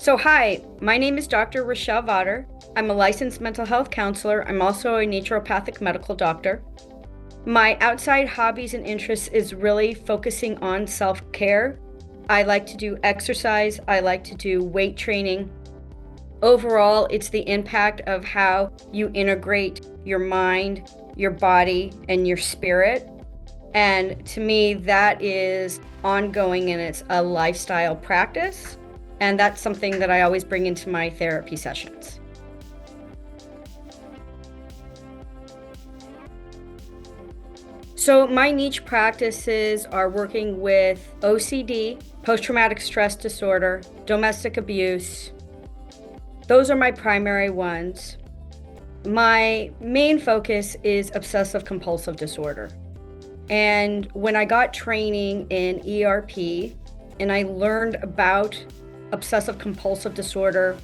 So hi, my name is Dr. Richelle Vawter. I'm a licensed mental health counselor. I'm also a naturopathic medical doctor. My outside hobbies and interests is really focusing on self-care. I like to do exercise. I like to do weight training. Overall, it's the impact of how you integrate your mind, your body, and your spirit. And to me, that is ongoing and it's a lifestyle practice. And that's something that I always bring into my therapy sessions. So my niche practices are working with OCD, post-traumatic stress disorder, domestic abuse. Those are my primary ones. My main focus is obsessive compulsive disorder. And when I got training in ERP and I learned about obsessive compulsive disorder,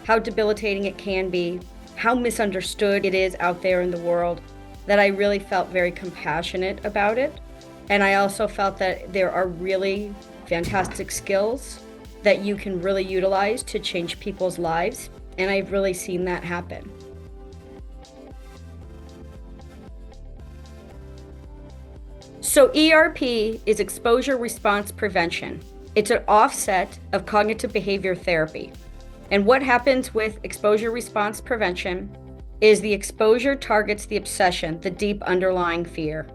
how debilitating it can be, how misunderstood it is out there in the world, that I really felt very compassionate about it. And I also felt that there are really fantastic skills that you can really utilize to change people's lives. And I've really seen that happen. So ERP is exposure response prevention. It's an offset of cognitive behavior therapy. And what happens with exposure response prevention is the exposure targets the obsession, the deep underlying fear.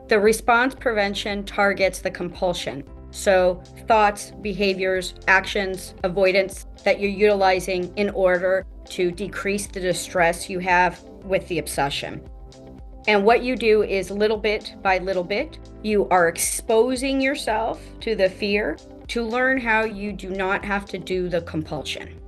The response prevention targets the compulsion. So thoughts, behaviors, actions, avoidance that you're utilizing in order to decrease the distress you have with the obsession. And what you do is little bit by little bit, you are exposing yourself to the fear to learn how you do not have to do the compulsion.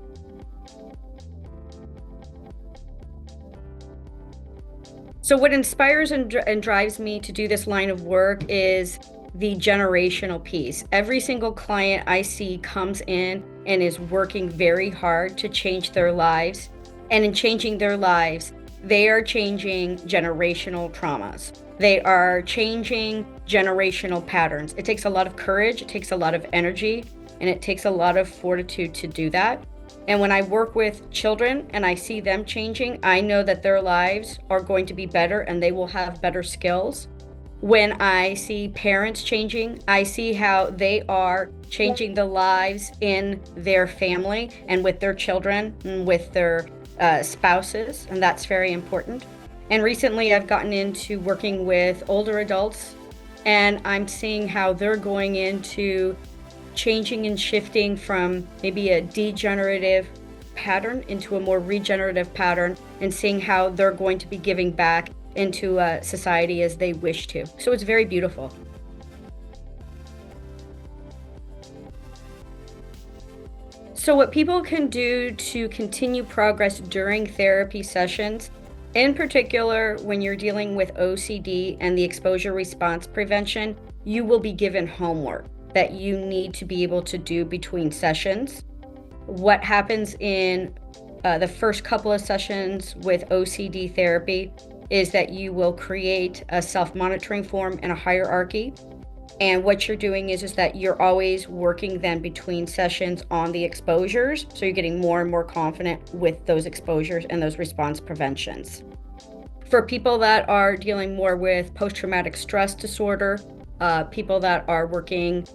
So what inspires and drives me to do this line of work is the generational piece. Every single client I see comes in and is working very hard to change their lives. And in changing their lives, they are changing generational traumas. They are changing generational patterns. It takes a lot of courage, it takes a lot of energy, and it takes a lot of fortitude to do that. And when I work with children and I see them changing, I know that their lives are going to be better and they will have better skills. When I see parents changing, I see how they are changing the lives in their family and with their children and with their spouses, and that's very important. And recently I've gotten into working with older adults, and I'm seeing how they're going into changing and shifting from maybe a degenerative pattern into a more regenerative pattern, and seeing how they're going to be giving back into society as they wish to. So it's very beautiful. So what people can do to continue progress during therapy sessions, in particular when you're dealing with OCD and the exposure response prevention, you will be given homework that you need to be able to do between sessions. What happens in the first couple of sessions with OCD therapy is that you will create a self-monitoring form and a hierarchy. And what you're doing is that you're always working then between sessions on the exposures. So you're getting more and more confident with those exposures and those response preventions. For people that are dealing more with post-traumatic stress disorder, people that are working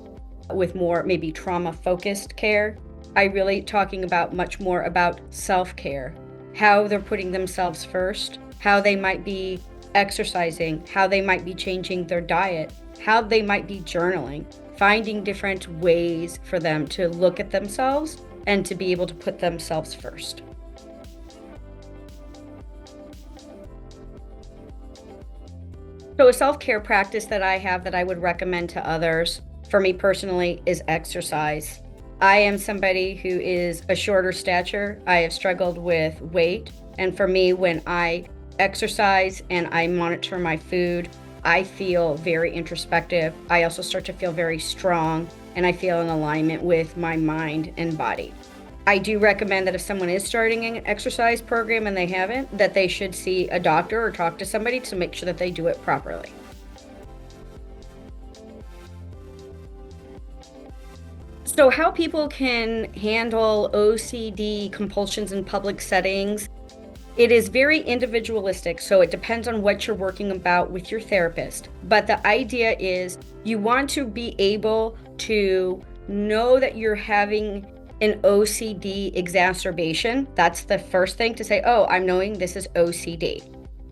with more maybe trauma-focused care, I really talking about much more about self-care, how they're putting themselves first, how they might be exercising, how they might be changing their diet, how they might be journaling, finding different ways for them to look at themselves and to be able to put themselves first. So a self-care practice that I have that I would recommend to others, for me personally, is exercise. I am somebody who is a shorter stature. I have struggled with weight. And for me, when I exercise and I monitor my food, I feel very introspective. I also start to feel very strong, and I feel in alignment with my mind and body. I do recommend that if someone is starting an exercise program and they haven't, that they should see a doctor or talk to somebody to make sure that they do it properly. So, how people can handle OCD compulsions in public settings, it is very individualistic. So, it depends on what you're working about with your therapist. But the idea is you want to be able to know that you're having an OCD exacerbation. That's the first thing to say, oh, I'm knowing this is OCD.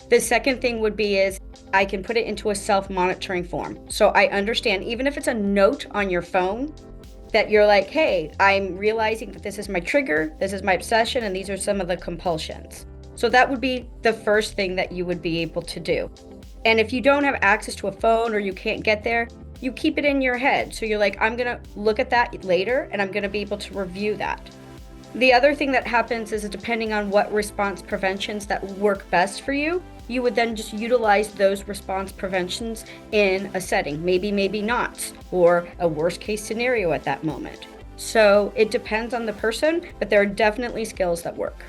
The second thing would be is I can put it into a self-monitoring form. So I understand, even if it's a note on your phone, that you're like, hey, I'm realizing that this is my trigger, this is my obsession, and these are some of the compulsions. So that would be the first thing that you would be able to do. And if you don't have access to a phone or you can't get there, you keep it in your head. So you're like, I'm gonna look at that later and I'm gonna be able to review that. The other thing that happens is depending on what response preventions that work best for you, you would then just utilize those response preventions in a setting, maybe not, or a worst case scenario at that moment. So it depends on the person, but there are definitely skills that work.